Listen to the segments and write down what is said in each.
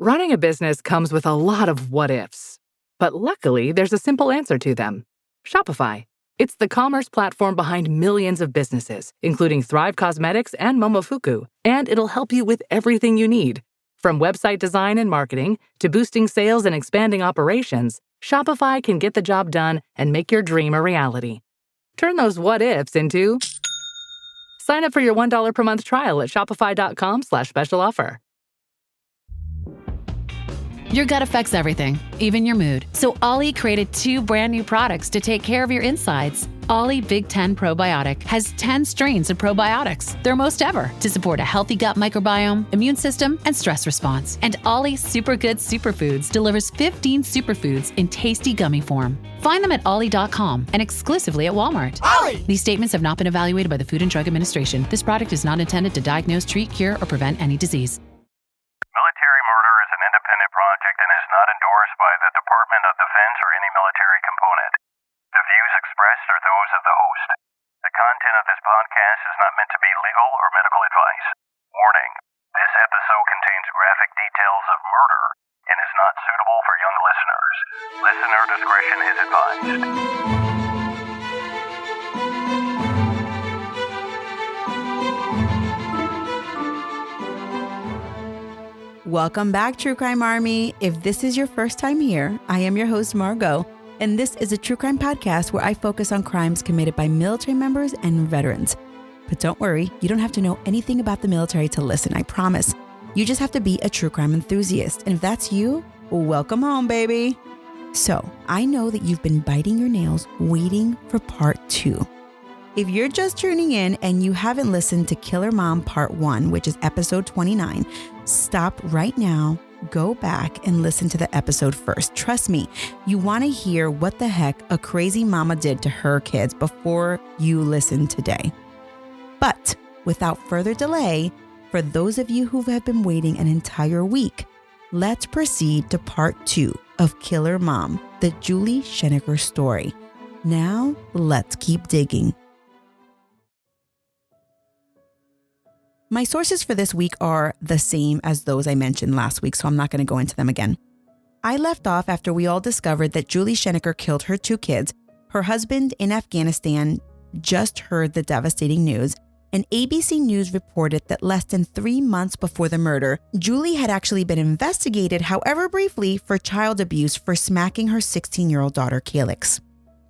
Running a business comes with a lot of what-ifs. But luckily, there's a simple answer to them. Shopify. It's the commerce platform behind millions of businesses, including Thrive Cosmetics and Momofuku, and it'll help you with everything you need. From website design and marketing to boosting sales and expanding operations, Shopify can get the job done and make your dream a reality. Turn those what-ifs into... Sign up for your $1 per month trial at shopify.com/special offer. Your gut affects everything, even your mood. So Ollie created 2 brand new products to take care of your insides. Ollie Big 10 Probiotic has 10 strains of probiotics, their most ever, to support a healthy gut microbiome, immune system, and stress response. And Ollie Super Good Superfoods delivers 15 superfoods in tasty gummy form. Find them at ollie.com and exclusively at Walmart. Ollie! These statements have not been evaluated by the Food and Drug Administration. This product is not intended to diagnose, treat, cure, or prevent any disease. Military murder is an independent project and is not endorsed by the Department of Defense or any military component. The views expressed are those of the host. The content of this podcast is not meant to be legal or medical advice. Warning, this episode contains graphic details of murder and is not suitable for young listeners. Listener discretion is advised. Welcome back, True Crime Army. If this is your first time here, I am your host, Margot, and this is a true crime podcast where I focus on crimes committed by military members and veterans. But don't worry, you don't have to know anything about the military to listen, I promise. You just have to be a true crime enthusiast. And if that's you, welcome home, baby. So, I know that you've been biting your nails waiting for part 2. If you're just tuning in and you haven't listened to Killer Mom Part 1, which is episode 29, stop right now, go back and listen to the episode first. Trust me, you want to hear what the heck a crazy mama did to her kids before you listen today. But without further delay, for those of you who have been waiting an entire week, let's proceed to Part 2 of Killer Mom, the Julie Schenecker story. Now, let's keep digging. My sources for this week are the same as those I mentioned last week, so I'm not going to go into them again. I left off after we all discovered that Julie Schenecker killed her 2 kids. Her husband in Afghanistan just heard the devastating news, and ABC News reported that less than 3 months before the murder, Julie had actually been investigated, however briefly, for child abuse for smacking her 16-year-old daughter, Calyx.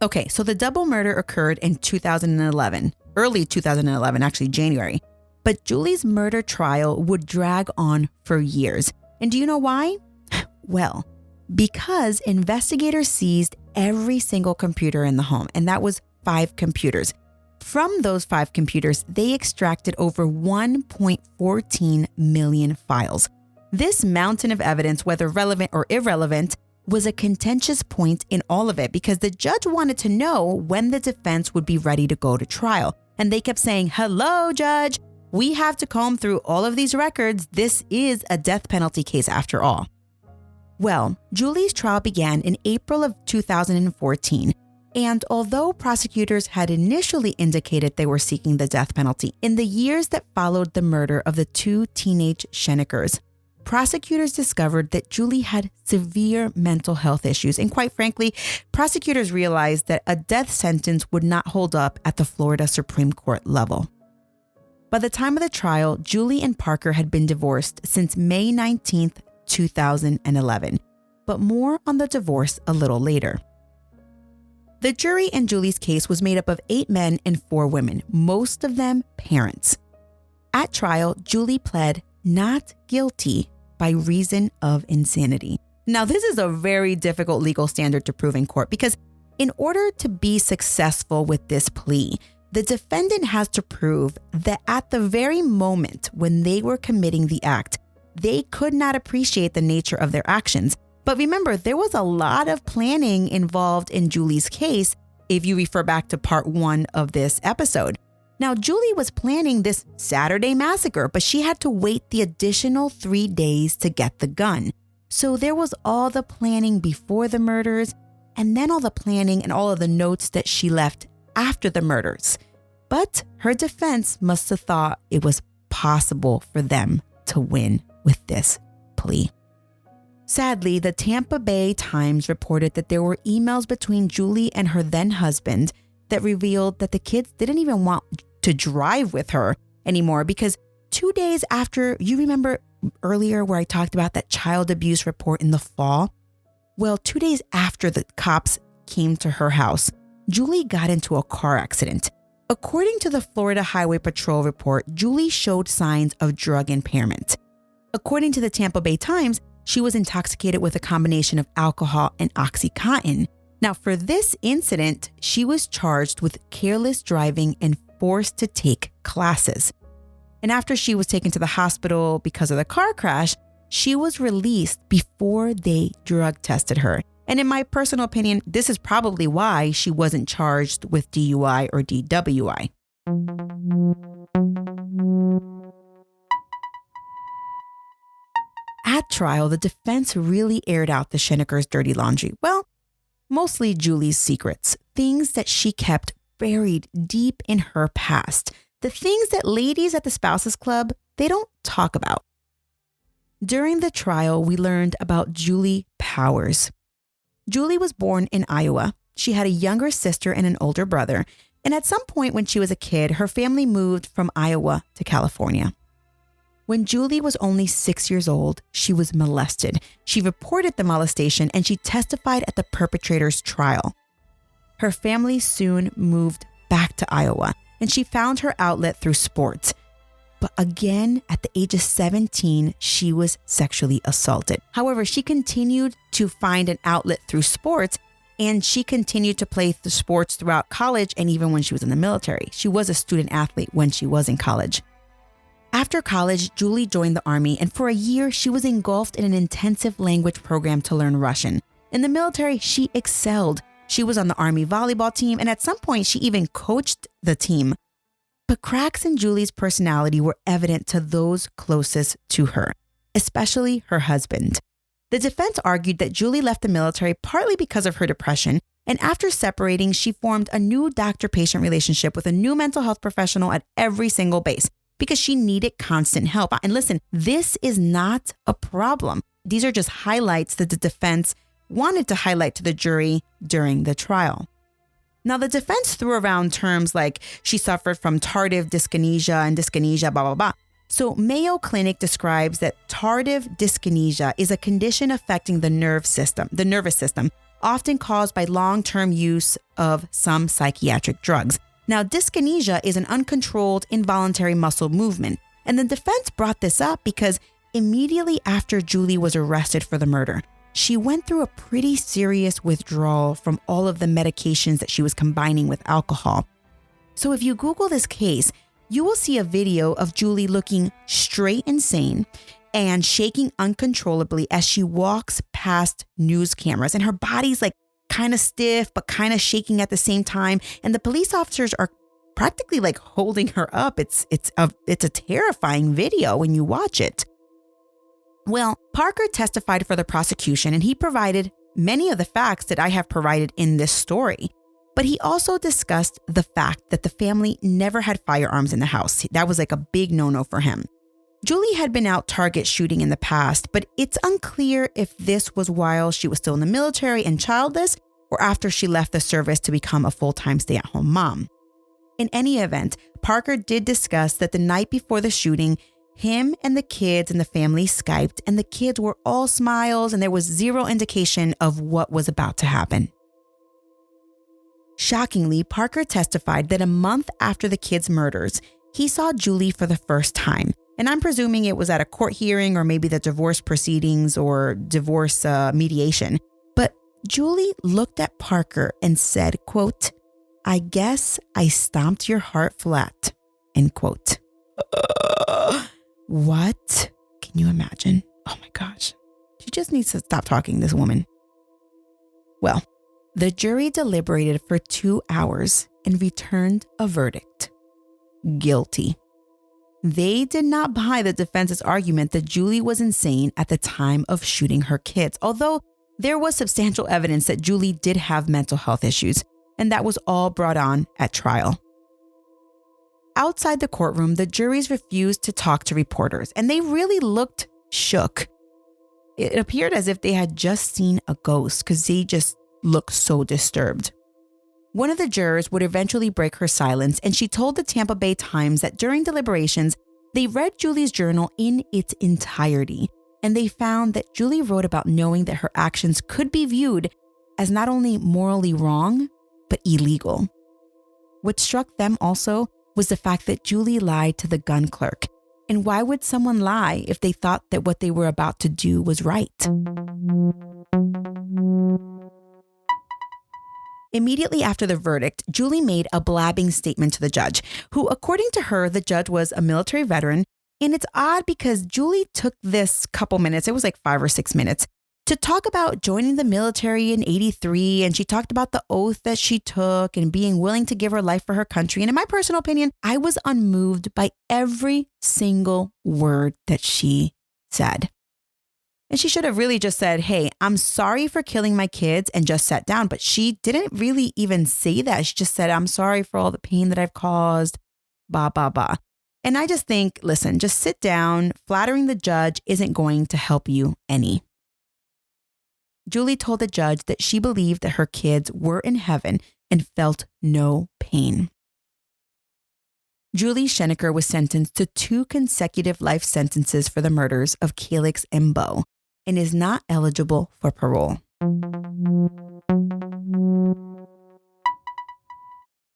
Okay, so the double murder occurred in 2011, early 2011, actually January. But Julie's murder trial would drag on for years. And do you know why? Well, because investigators seized every single computer in the home, and that was 5 computers. From those 5 computers, they extracted over 1.14 million files. This mountain of evidence, whether relevant or irrelevant, was a contentious point in all of it because the judge wanted to know when the defense would be ready to go to trial. And they kept saying, "Hello, judge. We have to comb through all of these records. This is a death penalty case after all." Well, Julie's trial began in April of 2014. And although prosecutors had initially indicated they were seeking the death penalty, in the years that followed the murder of the 2 teenage Scheneckers, prosecutors discovered that Julie had severe mental health issues. And quite frankly, prosecutors realized that a death sentence would not hold up at the Florida Supreme Court level. By the time of the trial, Julie and Parker had been divorced since May 19th, 2011. But more on the divorce a little later. The jury in Julie's case was made up of 8 men and 4 women, most of them parents. At trial, Julie pled not guilty by reason of insanity. Now, this is a very difficult legal standard to prove in court because in order to be successful with this plea, the defendant has to prove that at the very moment when they were committing the act, they could not appreciate the nature of their actions. But remember, there was a lot of planning involved in Julie's case if you refer back to part 1 of this episode. Now, Julie was planning this Saturday massacre, but she had to wait the additional 3 days to get the gun. So there was all the planning before the murders, and then all the planning and all of the notes that she left after the murders. But her defense must have thought it was possible for them to win with this plea. Sadly, the Tampa Bay Times reported that there were emails between Julie and her then husband that revealed that the kids didn't even want to drive with her anymore because 2 days after, you remember earlier where I talked about that child abuse report in the fall? Well, 2 days after the cops came to her house, Julie got into a car accident. According to the Florida Highway Patrol report, Julie showed signs of drug impairment. According to the Tampa Bay Times, she was intoxicated with a combination of alcohol and Oxycontin. Now, for this incident, she was charged with careless driving and forced to take classes. And after she was taken to the hospital because of the car crash, she was released before they drug tested her. And in my personal opinion, this is probably why she wasn't charged with DUI or DWI. At trial, the defense really aired out the Scheneckers' dirty laundry. Well, mostly Julie's secrets, things that she kept buried deep in her past, the things that ladies at the Spouses Club, they don't talk about. During the trial, we learned about Julie Powers. Julie was born in Iowa. She had a younger sister and an older brother. And at some point when she was a kid, her family moved from Iowa to California. When Julie was only 6 years old, she was molested. She reported the molestation and she testified at the perpetrator's trial. Her family soon moved back to Iowa and she found her outlet through sports. But again, at the age of 17, she was sexually assaulted. However, she continued to find an outlet through sports and she continued to play the sports throughout college and even when she was in the military. She was a student athlete when she was in college. After college, Julie joined the Army, and for a year, she was engulfed in an intensive language program to learn Russian. In the military, she excelled. She was on the Army volleyball team, and at some point, she even coached the team. But cracks in Julie's personality were evident to those closest to her, especially her husband. The defense argued that Julie left the military partly because of her depression, and after separating, she formed a new doctor-patient relationship with a new mental health professional at every single base, because she needed constant help. And listen, this is not a problem. These are just highlights that the defense wanted to highlight to the jury during the trial. Now, the defense threw around terms like she suffered from tardive dyskinesia and dyskinesia, blah, blah, blah. So Mayo Clinic describes that tardive dyskinesia is a condition affecting the nervous system, often caused by long-term use of some psychiatric drugs. Now, dyskinesia is an uncontrolled involuntary muscle movement, and the defense brought this up because immediately after Julie was arrested for the murder, she went through a pretty serious withdrawal from all of the medications that she was combining with alcohol. So if you Google this case, you will see a video of Julie looking straight insane and shaking uncontrollably as she walks past news cameras, and her body's like kind of stiff, but kind of shaking at the same time. And the police officers are practically like holding her up. It's a terrifying video when you watch it. Well, Parker testified for the prosecution and he provided many of the facts that I have provided in this story. But he also discussed the fact that the family never had firearms in the house. That was like a big no-no for him. Julie had been out target shooting in the past, but it's unclear if this was while she was still in the military and childless or after she left the service to become a full-time stay-at-home mom. In any event, Parker did discuss that the night before the shooting, him and the kids and the family Skyped, and the kids were all smiles and there was zero indication of what was about to happen. Shockingly, Parker testified that a month after the kids' murders, he saw Julie for the first time. And I'm presuming it was at a court hearing or maybe the divorce proceedings or divorce mediation. But Julie looked at Parker and said, quote, "I guess I stomped your heart flat," end quote. What? Can you imagine? Oh my gosh. She just needs to stop talking, this woman. Well, the jury deliberated for 2 hours and returned a verdict. Guilty. They did not buy the defense's argument that Julie was insane at the time of shooting her kids, although there was substantial evidence that Julie did have mental health issues, and that was all brought on at trial. Outside the courtroom, the juries refused to talk to reporters, and they really looked shook. It appeared as if they had just seen a ghost because they just looked so disturbed. One of the jurors would eventually break her silence, and she told the Tampa Bay Times that during deliberations, they read Julie's journal in its entirety, and they found that Julie wrote about knowing that her actions could be viewed as not only morally wrong, but illegal. What struck them also was the fact that Julie lied to the gun clerk. And why would someone lie if they thought that what they were about to do was right? Immediately after the verdict, Julie made a blabbing statement to the judge, who, according to her, the judge was a military veteran. And it's odd because Julie took this couple minutes, it was like 5 or 6 minutes, to talk about joining the military in '83. And she talked about the oath that she took and being willing to give her life for her country. And in my personal opinion, I was unmoved by every single word that she said. And she should have really just said, hey, I'm sorry for killing my kids, and just sat down. But she didn't really even say that. She just said, I'm sorry for all the pain that I've caused, blah, blah, blah. And I just think, listen, just sit down. Flattering the judge isn't going to help you any. Julie told the judge that she believed that her kids were in heaven and felt no pain. Julie Schenecker was sentenced to 2 consecutive life sentences for the murders of Calyx and Beau and is not eligible for parole.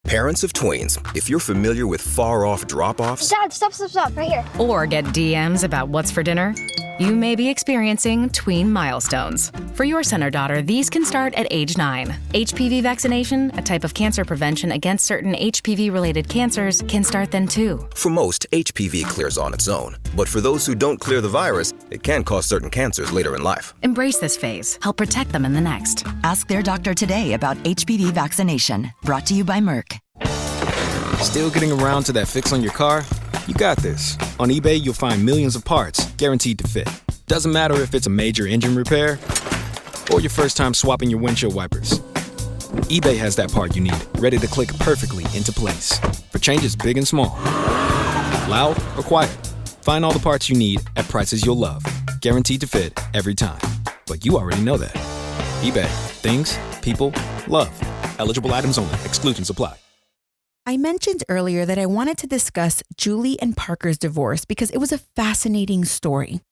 Parents of tweens, if you're familiar with far-off drop-offs... Dad, stop, right here. Or get DMs about what's for dinner, you may be experiencing tween milestones. For your son or daughter, these can start at age 9. HPV vaccination, a type of cancer prevention against certain HPV-related cancers, can start then too. For most, HPV clears on its own. But for those who don't clear the virus, it can cause certain cancers later in life. Embrace this phase. Help protect them in the next. Ask their doctor today about HPV vaccination. Brought to you by Merck. Still getting around to that fix on your car? You got this. On eBay, you'll find millions of parts, guaranteed to fit. Doesn't matter if it's a major engine repair or your first time swapping your windshield wipers. eBay has that part you need, ready to click perfectly into place. For changes big and small. Loud or quiet. Find all the parts you need at prices you'll love. Guaranteed to fit every time. But you already know that. eBay. Things, people, love. Eligible items only. Exclusions apply. I mentioned earlier that I wanted to discuss Julie and Parker's divorce because it was a fascinating story.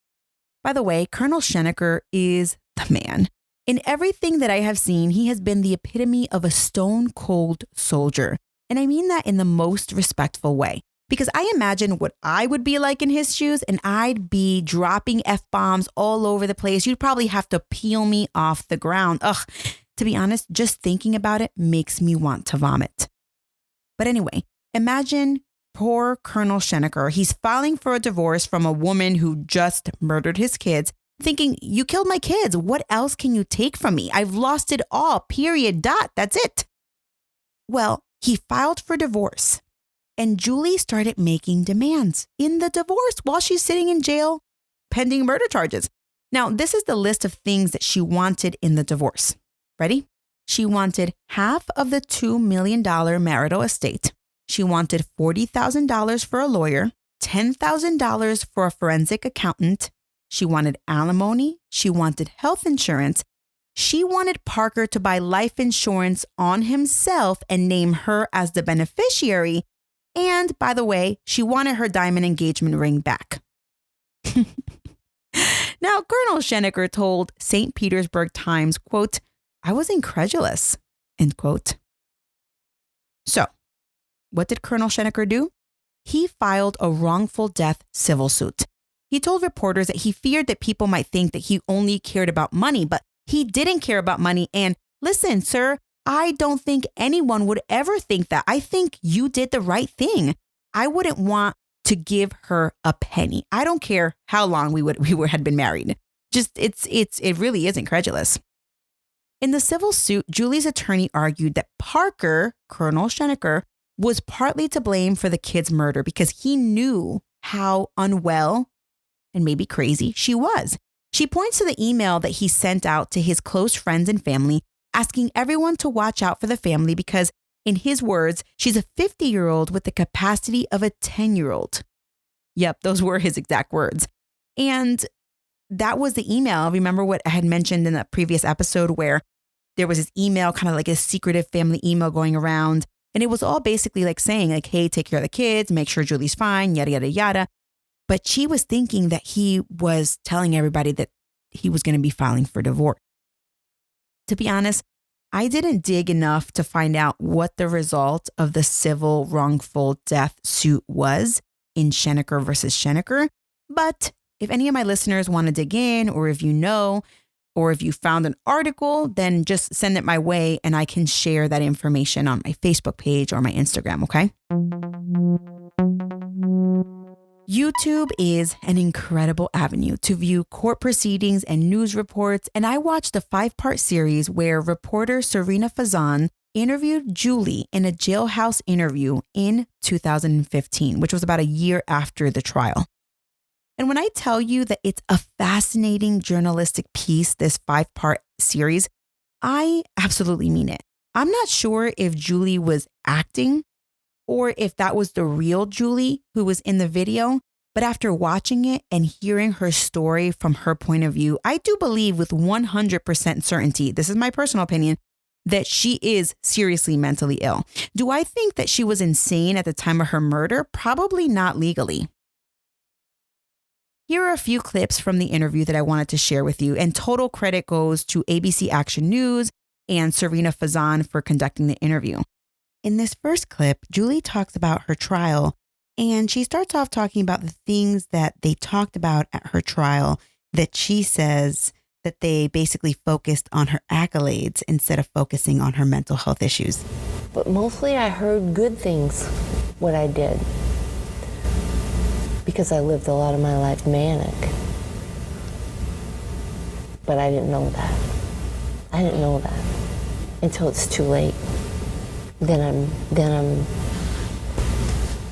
By the way, Colonel Schenecker is the man. In everything that I have seen, he has been the epitome of a stone-cold soldier. And I mean that in the most respectful way. Because I imagine what I would be like in his shoes, and I'd be dropping F-bombs all over the place. You'd probably have to peel me off the ground. Ugh, to be honest, just thinking about it makes me want to vomit. But anyway, imagine poor Colonel Schenecker. He's filing for a divorce from a woman who just murdered his kids, thinking, you killed my kids. What else can you take from me? I've lost it all, period, dot. That's it. Well, he filed for divorce, and Julie started making demands in the divorce while she's sitting in jail pending murder charges. Now, this is the list of things that she wanted in the divorce. Ready? She wanted half of the $2 million marital estate. She wanted $40,000 for a lawyer, $10,000 for a forensic accountant. She wanted alimony. She wanted health insurance. She wanted Parker to buy life insurance on himself and name her as the beneficiary. And by the way, she wanted her diamond engagement ring back. Now, Colonel Schenecker told St. Petersburg Times, quote, I was incredulous, end quote. So, what did Colonel Schenecker do? He filed a wrongful death civil suit. He told reporters that he feared that people might think that he only cared about money, but he didn't care about money. And listen, sir, I don't think anyone would ever think that. I think you did the right thing. I wouldn't want to give her a penny. I don't care how long we had been married. Just it really is incredulous. In the civil suit, Julie's attorney argued that Parker, Colonel Schenecker, was partly to blame for the kids' murder because he knew how unwell and maybe crazy she was. She points to the email that he sent out to his close friends and family, asking everyone to watch out for the family because, in his words, she's a 50-year-old with the capacity of a 10-year-old. Yep, those were his exact words. And that was the email. Remember what I had mentioned in the previous episode where there was this email, kind of like a secretive family email going around. And it was all basically like saying like, hey, take care of the kids, make sure Julie's fine, yada, yada, yada. But she was thinking that he was telling everybody that he was going to be filing for divorce. To be honest, I didn't dig enough to find out what the result of the civil wrongful death suit was in Schenecker versus Schenecker. But if any of my listeners want to dig in, or if you know, or if you found an article, then just send it my way and I can share that information on my Facebook page or my Instagram, okay? YouTube is an incredible avenue to view court proceedings and news reports, and I watched a 5-part series where reporter Serena Fazan interviewed Julie in a jailhouse interview in 2015, which was about a year after the trial. And when I tell you that it's a fascinating journalistic piece, this 5-part series, I absolutely mean it. I'm not sure if Julie was acting or if that was the real Julie who was in the video. But after watching it and hearing her story from her point of view, I do believe with 100% certainty, this is my personal opinion, that she is seriously mentally ill. Do I think that she was insane at the time of her murder? Probably not legally. Here are a few clips from the interview that I wanted to share with you, and total credit goes to ABC Action News and Serena Fazan for conducting the interview. In this first clip, Julie talks about her trial, and she starts off talking about the things that they talked about at her trial that she says that they basically focused on her accolades instead of focusing on her mental health issues. But mostly I heard good things, what I did, because I lived a lot of my life manic. But I didn't know that. I didn't know that until it's too late. Then I'm,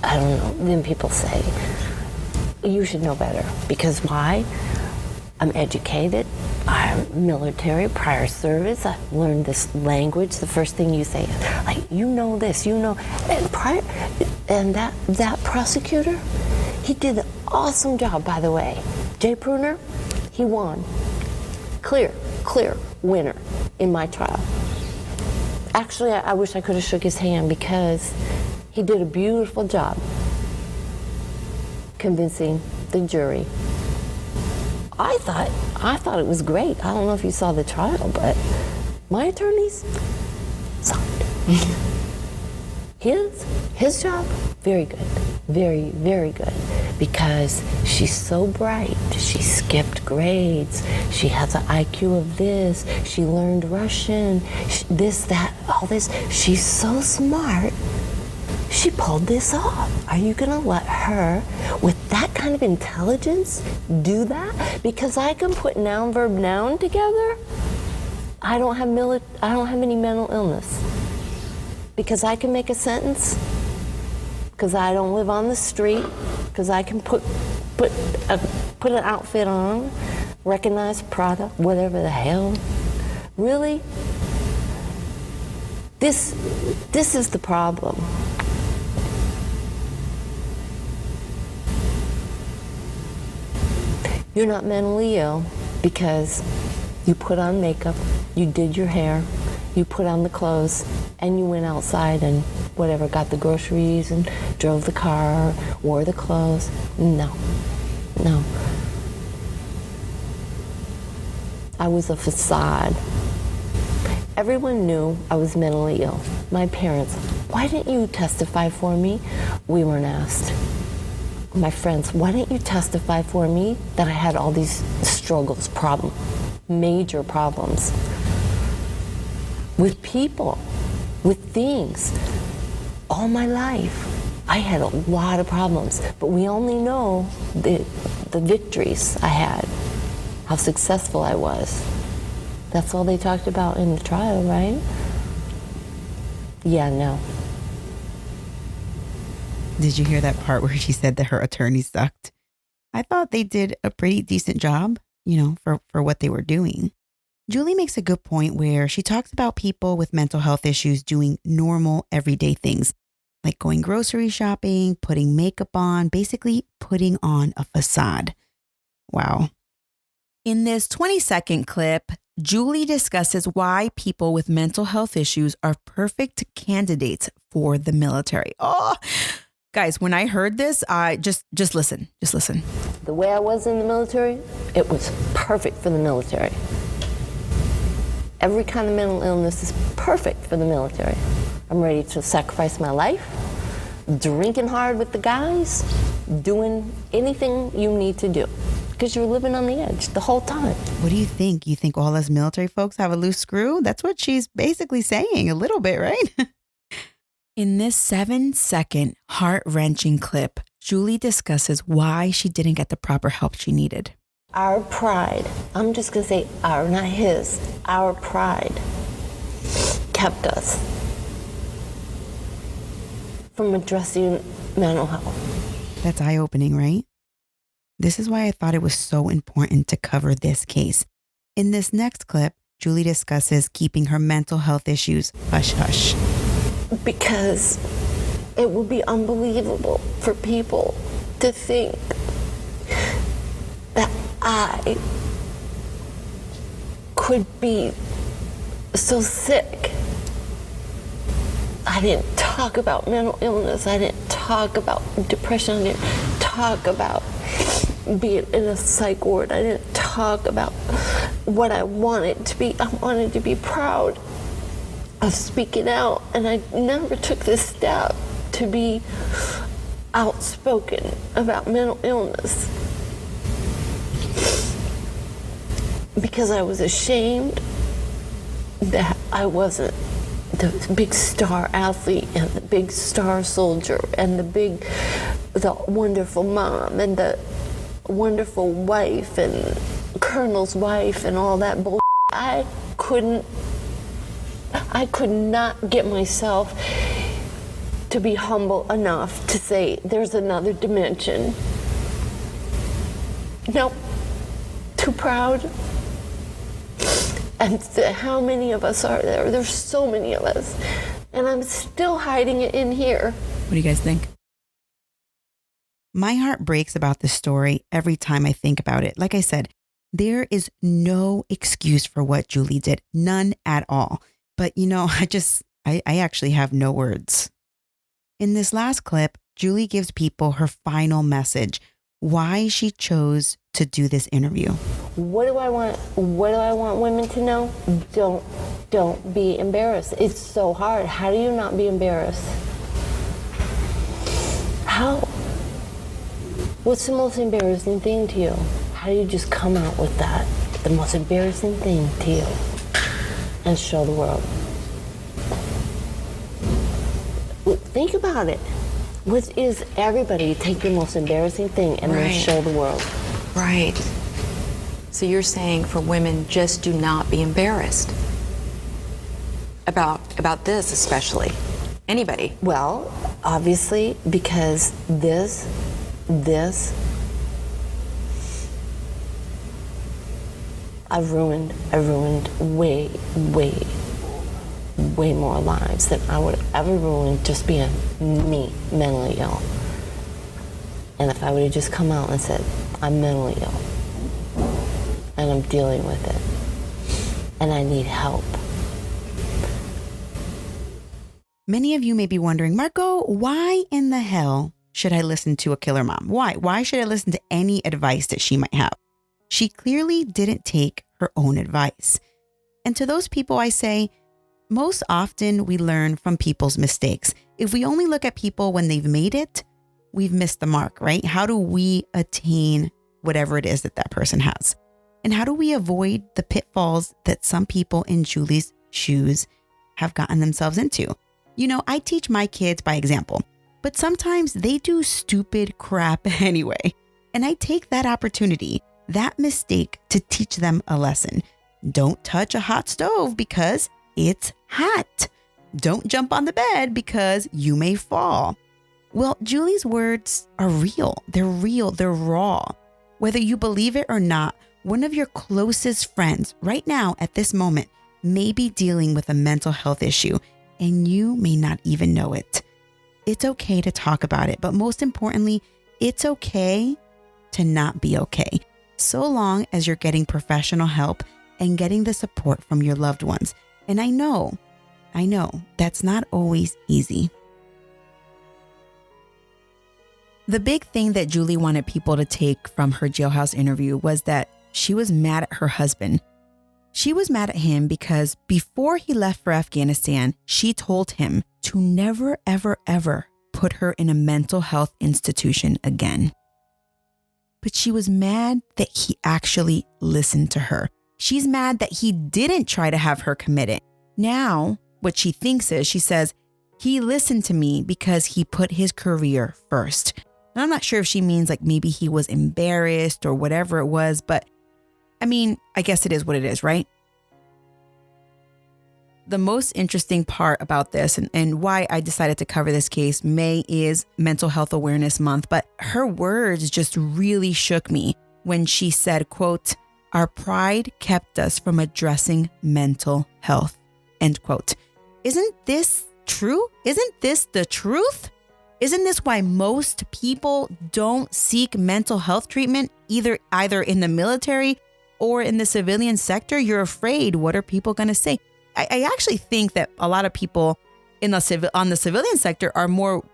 I don't know, then people say, you should know better. Because why? I'm educated, I'm military, prior service, I've learned this language. The first thing you say is, like, you know this, you know, and that prosecutor, he did an awesome job, by the way. Jay Pruner, he won. Clear winner in my trial. Actually, I wish I could have shook his hand because he did a beautiful job convincing the jury. I thought it was great. I don't know if you saw the trial, but my attorneys sucked. His job, very good. Very, very good. Because she's so bright. She skipped grades. She has an IQ of this. She learned Russian. This, that, all this. She's so smart. She pulled this off. Are you gonna let her, with that kind of intelligence, do that? Because I can put noun, verb, noun together. I don't have any mental illness. Because I can make a sentence. Because I don't live on the street. Because I can put an outfit on, recognize product, whatever the hell. Really? This is the problem. You're not mentally ill because you put on makeup, you did your hair, you put on the clothes, and you went outside and whatever, got the groceries and drove the car, wore the clothes. No. I was a facade. Everyone knew I was mentally ill. My parents, why didn't you testify for me? We weren't asked. My friends, why didn't you testify for me that I had all these struggles, major problems with people, with things. All my life, I had a lot of problems, but we only know the victories I had, how successful I was. That's all they talked about in the trial, right? Yeah, no. Did you hear that part where she said that her attorney sucked? I thought they did a pretty decent job, for what they were doing. Julie makes a good point where she talks about people with mental health issues doing normal, everyday things, like going grocery shopping, putting makeup on, basically putting on a facade. Wow. In this 20-second clip, Julie discusses why people with mental health issues are perfect candidates for the military. Oh, guys, when I heard this, I just listen. Just listen. The way I was in the military, it was perfect for the military. Every kind of mental illness is perfect for the military. I'm ready to sacrifice my life, drinking hard with the guys, doing anything you need to do. Because you're living on the edge the whole time. What do you think? You think all us military folks have a loose screw? That's what she's basically saying, a little bit, right? In this 7-second heart-wrenching clip, Julie discusses why she didn't get the proper help she needed. Our pride, I'm just going to say our, not his, our pride kept us from addressing mental health. That's eye-opening, right? This is why I thought it was so important to cover this case. In this next clip, Julie discusses keeping her mental health issues hush-hush. Because it would be unbelievable for people to think that I could be so sick. I didn't talk about mental illness. I didn't talk about depression. I didn't talk about being in a psych ward. I didn't talk about what I wanted to be. I wanted to be proud of speaking out, and I never took this step to be outspoken about mental illness because I was ashamed that I wasn't the big star athlete and the big star soldier and the wonderful mom and the wonderful wife and colonel's wife and all that bull. I could not get myself to be humble enough to say there's another dimension. Nope, too proud. And how many of us are there? There's so many of us. And I'm still hiding it in here. What do you guys think? My heart breaks about this story every time I think about it. Like I said, there is no excuse for what Julie did. None at all. But I actually have no words. In this last clip, Julie gives people her final message, why she chose to do this interview. What do I want women to know? Don't be embarrassed. It's so hard. How do you not be embarrassed? How? What's the most embarrassing thing to you? How do you just come out with that? The most embarrassing thing to you and show the world. Think about it. What is everybody take the most embarrassing thing and then show the world? Right. So you're saying for women, just do not be embarrassed about this, especially anybody. Well, obviously, because this I've ruined way more lives than I would have ever ruined just being me, mentally ill. And if I would have just come out and said, I'm mentally ill, and I'm dealing with it, and I need help. Many of you may be wondering, Margot, why in the hell should I listen to a killer mom? Why? Why should I listen to any advice that she might have? She clearly didn't take her own advice. And to those people, I say, most often we learn from people's mistakes. If we only look at people when they've made it, we've missed the mark, right? How do we attain whatever it is that person has? And how do we avoid the pitfalls that some people in Julie's shoes have gotten themselves into? I teach my kids by example, but sometimes they do stupid crap anyway. And I take that opportunity, that mistake, to teach them a lesson. Don't touch a hot stove because it's hot. Don't jump on the bed because you may fall. Well, Julie's words are real. They're real. They're raw. Whether you believe it or not, one of your closest friends right now at this moment may be dealing with a mental health issue, and you may not even know it. It's okay to talk about it, but most importantly, it's okay to not be okay. so long as you're getting professional help and getting the support from your loved ones. And I know that's not always easy. The big thing that Julie wanted people to take from her jailhouse interview was that she was mad at her husband. She was mad at him because before he left for Afghanistan, she told him to never, ever, ever put her in a mental health institution again. But she was mad that he actually listened to her. She's mad that he didn't try to have her committed. Now, what she thinks is, she says, he listened to me because he put his career first. And I'm not sure if she means like maybe he was embarrassed or whatever it was, but I mean, I guess it is what it is, right? The most interesting part about this and why I decided to cover this case, May is Mental Health Awareness Month, but her words just really shook me when she said, quote, "Our pride kept us from addressing mental health," end quote. Isn't this true? Isn't this the truth? Isn't this why most people don't seek mental health treatment either in the military or in the civilian sector? You're afraid. What are people going to say? I actually think that a lot of people on the civilian sector are more,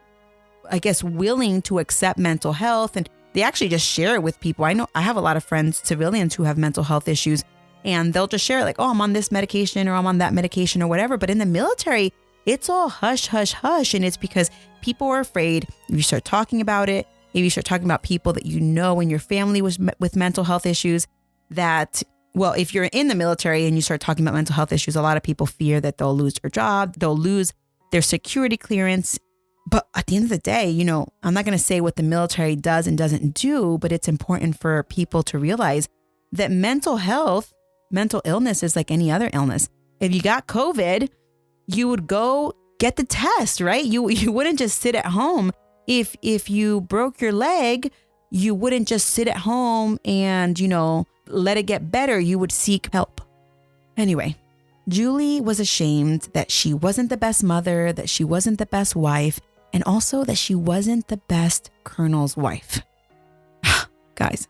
I guess, willing to accept mental health, and they actually just share it with people. I know I have a lot of friends, civilians, who have mental health issues, and they'll just share like, oh, I'm on this medication or I'm on that medication or whatever. But in the military, it's all hush, hush, hush. And it's because people are afraid if you start talking about it, if you start talking about people that you know in your family with mental health issues, that, well, if you're in the military and you start talking about mental health issues, a lot of people fear that they'll lose their job, they'll lose their security clearance. But at the end of the day, I'm not going to say what the military does and doesn't do, but it's important for people to realize that mental illness is like any other illness. If you got COVID, you would go get the test, right? You wouldn't just sit at home. If you broke your leg, you wouldn't just sit at home and, let it get better. You would seek help. Anyway, Julie was ashamed that she wasn't the best mother, that she wasn't the best wife, and also that she wasn't the best colonel's wife. Guys,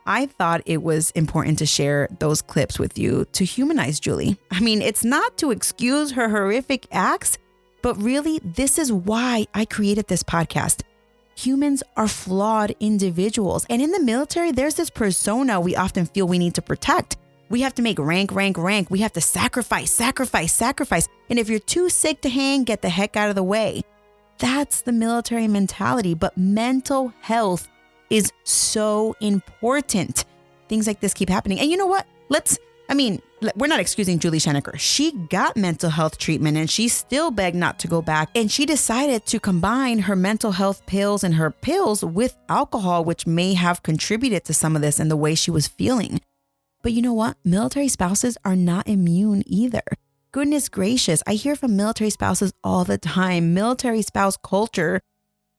I thought it was important to share those clips with you to humanize Julie. I mean, it's not to excuse her horrific acts, but really, this is why I created this podcast. Humans are flawed individuals. And in the military, there's this persona we often feel we need to protect. We have to make rank. We have to sacrifice. And if you're too sick to hang, get the heck out of the way. That's the military mentality. But mental health is so important. Things like this keep happening. And you know what? We're not excusing Julie Schenecker. She got mental health treatment and she still begged not to go back. And she decided to combine her mental health pills and her pills with alcohol, which may have contributed to some of this and the way she was feeling. But you know what? Military spouses are not immune either. Goodness gracious, I hear from military spouses all the time. Military spouse culture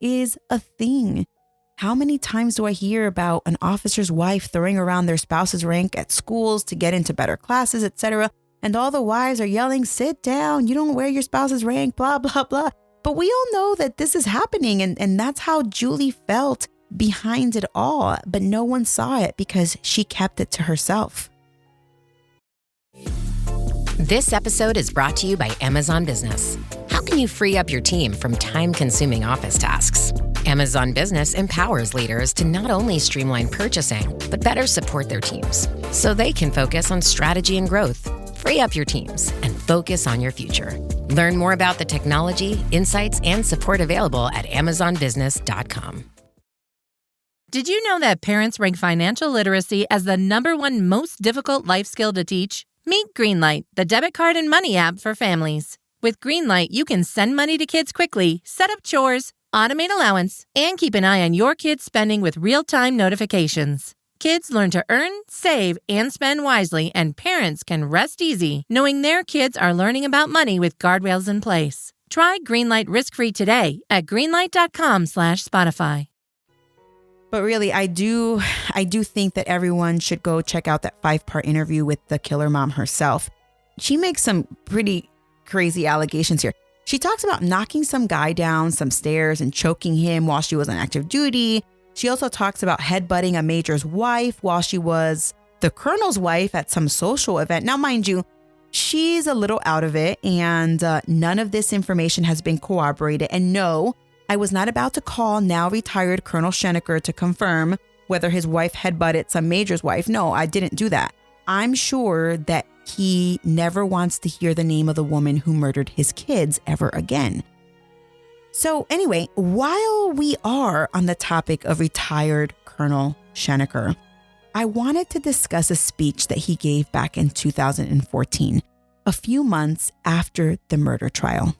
is a thing. How many times do I hear about an officer's wife throwing around their spouse's rank at schools to get into better classes, etc.? And all the wives are yelling, sit down, you don't wear your spouse's rank, blah, blah, blah. But we all know that this is happening. And that's how Julie felt behind it all. But no one saw it because she kept it to herself. This episode is brought to you by Amazon Business. How can you free up your team from time-consuming office tasks? Amazon Business empowers leaders to not only streamline purchasing, but better support their teams so they can focus on strategy and growth. Free up your teams and focus on your future. Learn more about the technology, insights, and support available at amazonbusiness.com. Did you know that parents rank financial literacy as the #1 most difficult life skill to teach? Meet Greenlight, the debit card and money app for families. With Greenlight, you can send money to kids quickly, set up chores, automate allowance, and keep an eye on your kids' spending with real-time notifications. Kids learn to earn, save, and spend wisely, and parents can rest easy knowing their kids are learning about money with guardrails in place. Try Greenlight risk-free today at greenlight.com/Spotify. But really, I do think that everyone should go check out that 5-part interview with the killer mom herself. She makes some pretty crazy allegations here. She talks about knocking some guy down some stairs and choking him while she was on active duty. She also talks about headbutting a major's wife while she was the colonel's wife at some social event. Now, mind you, she's a little out of it, and none of this information has been corroborated. And no, I was not about to call now retired Colonel Schenecker to confirm whether his wife headbutted some major's wife. No, I didn't do that. I'm sure that he never wants to hear the name of the woman who murdered his kids ever again. So anyway, while we are on the topic of retired Colonel Schenecker, I wanted to discuss a speech that he gave back in 2014, a few months after the murder trial.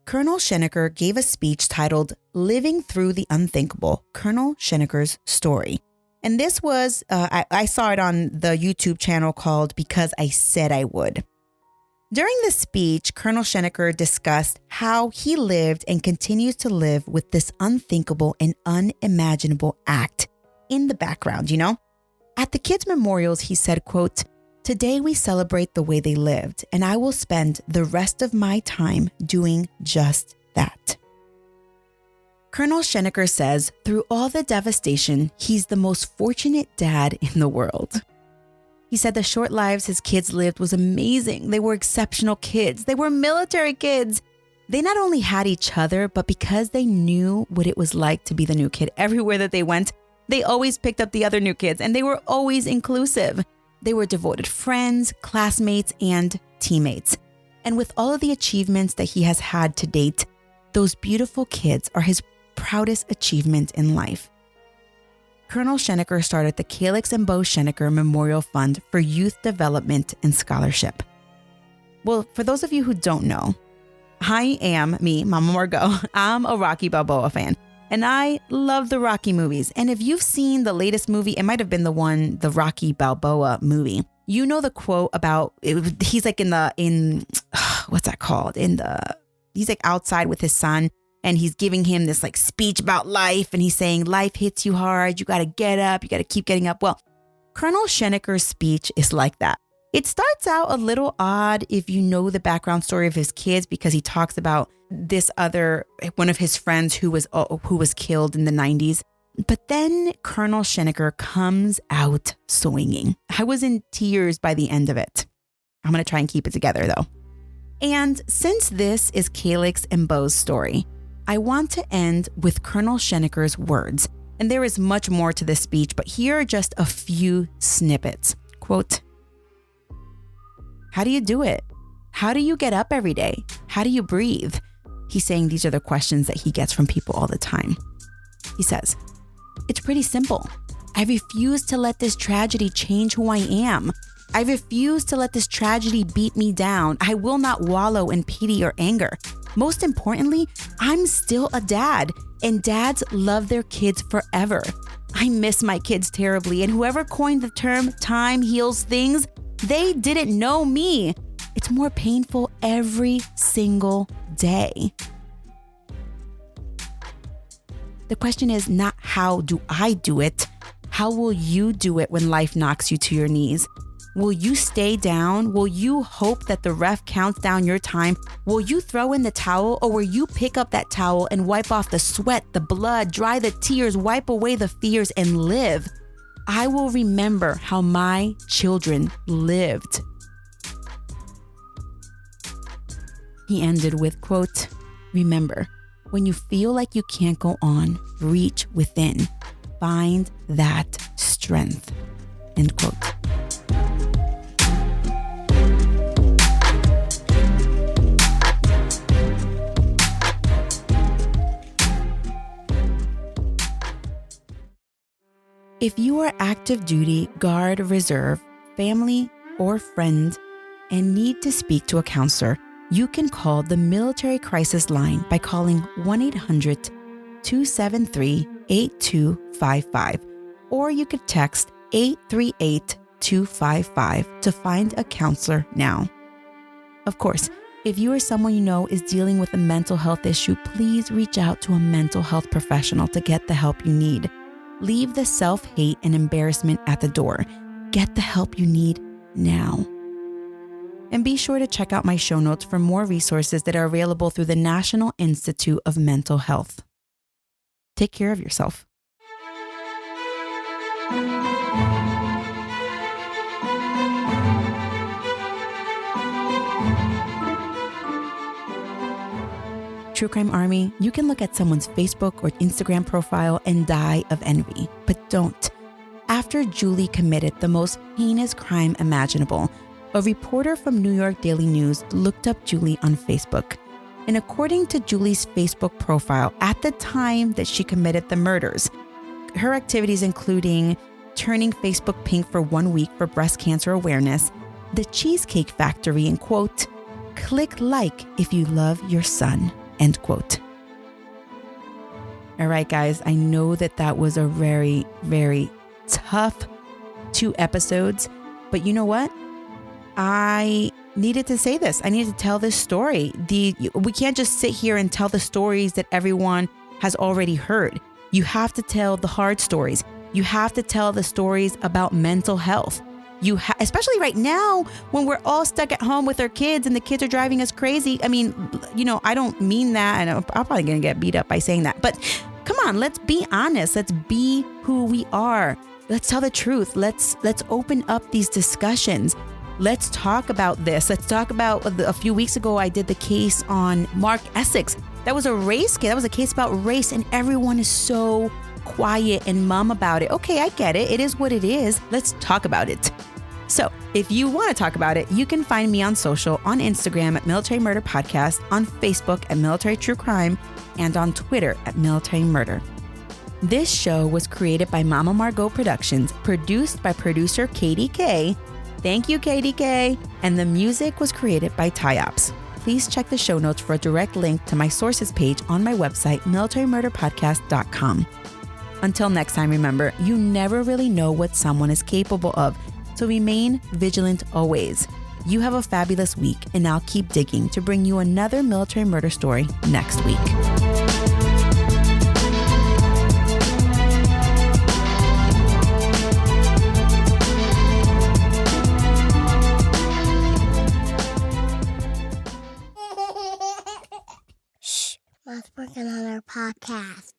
Colonel Schenecker gave a speech titled Living Through the Unthinkable, Colonel Schenecker's Story. And this was, I saw it on the YouTube channel called Because I Said I Would. During the speech, Colonel Schenecker discussed how he lived and continues to live with this unthinkable and unimaginable act in the background, At the kids' memorials, he said, quote, "Today we celebrate the way they lived, and I will spend the rest of my time doing just that." Colonel Schenecker says, through all the devastation, he's the most fortunate dad in the world. He said the short lives his kids lived was amazing. They were exceptional kids. They were military kids. They not only had each other, but because they knew what it was like to be the new kid, everywhere that they went, they always picked up the other new kids, and they were always inclusive. They were devoted friends, classmates, and teammates. And with all of the achievements that he has had to date, those beautiful kids are his proudest achievement in life. Colonel Schenecker started the Calyx and Beau Schenecker Memorial Fund for Youth Development and Scholarship. Well, for those of you who don't know, I am Mama Margot. I'm a Rocky Balboa fan. And I love the Rocky movies. And if you've seen the latest movie, it might have been the Rocky Balboa movie. You know the quote about, he's like what's that called? He's like outside with his son, and he's giving him this like speech about life. And he's saying, life hits you hard. You got to get up. You got to keep getting up. Well, Colonel Schenecker's speech is like that. It starts out a little odd if you know the background story of his kids, because he talks about one of his friends who was killed in the 90s. But then Colonel Schenecker comes out swinging. I was in tears by the end of it. I'm going to try and keep it together though. And since this is Calyx and Beau's story, I want to end with Colonel Schenecker's words. And there is much more to this speech, but here are just a few snippets. Quote, "How do you do it? How do you get up every day? How do you breathe?" He's saying these are the questions that he gets from people all the time. He says, "It's pretty simple. I refuse to let this tragedy change who I am. I refuse to let this tragedy beat me down. I will not wallow in pity or anger. Most importantly, I'm still a dad, and dads love their kids forever. I miss my kids terribly, and whoever coined the term time heals things, they didn't know me. It's more painful every single day." The question is not how do I do it? How will you do it when life knocks you to your knees? Will you stay down? Will you hope that the ref counts down your time? Will you throw in the towel, or will you pick up that towel and wipe off the sweat, the blood, dry the tears, wipe away the fears, and live? I will remember how my children lived. He ended with, quote, "Remember, when you feel like you can't go on, reach within. Find that strength." End quote. If you are active duty, guard, reserve, family, or friend, and need to speak to a counselor, you can call the Military Crisis Line by calling 1-800-273-8255, or you could text 838-255 to find a counselor now. Of course, if you or someone you know is dealing with a mental health issue, please reach out to a mental health professional to get the help you need. Leave the self-hate and embarrassment at the door. Get the help you need now. And be sure to check out my show notes for more resources that are available through the National Institute of Mental Health. take care of yourself. True Crime Army, you can look at someone's Facebook or Instagram profile and die of envy, but don't. After Julie committed the most heinous crime imaginable, a reporter from New York Daily News looked up Julie on Facebook. And according to Julie's Facebook profile, at the time that she committed the murders, her activities including turning Facebook pink for 1 week for breast cancer awareness, the Cheesecake Factory, and quote, click like if you love your son, end quote. All right, guys, I know that was a very, very tough 2 episodes, but you know what? I needed to say this. I needed to tell this story. We can't just sit here and tell the stories that everyone has already heard. You have to tell the hard stories. You have to tell the stories about mental health. Especially right now when we're all stuck at home with our kids and the kids are driving us crazy. I mean, I don't mean that, and I'm probably going to get beat up by saying that. But come on, let's be honest. Let's be who we are. Let's tell the truth. Let's open up these discussions. Let's talk about this. Let's talk about a few weeks ago, I did the case on Mark Essex. That was a race case. That was a case about race, and everyone is so quiet and mum about it. Okay, I get it. It is what it is. Let's talk about it. So if you want to talk about it, you can find me on social, on Instagram at Military Murder Podcast, on Facebook at Military True Crime, and on Twitter at Military Murder. This show was created by Mama Margot Productions, produced by producer Katie K. Thank you, Katie K. And the music was created by Tyops. Please check the show notes for a direct link to my sources page on my website, militarymurderpodcast.com. Until next time, remember, you never really know what someone is capable of, so remain vigilant always. You have a fabulous week, and I'll keep digging to bring you another military murder story next week. Shh, Mom's working on our podcast.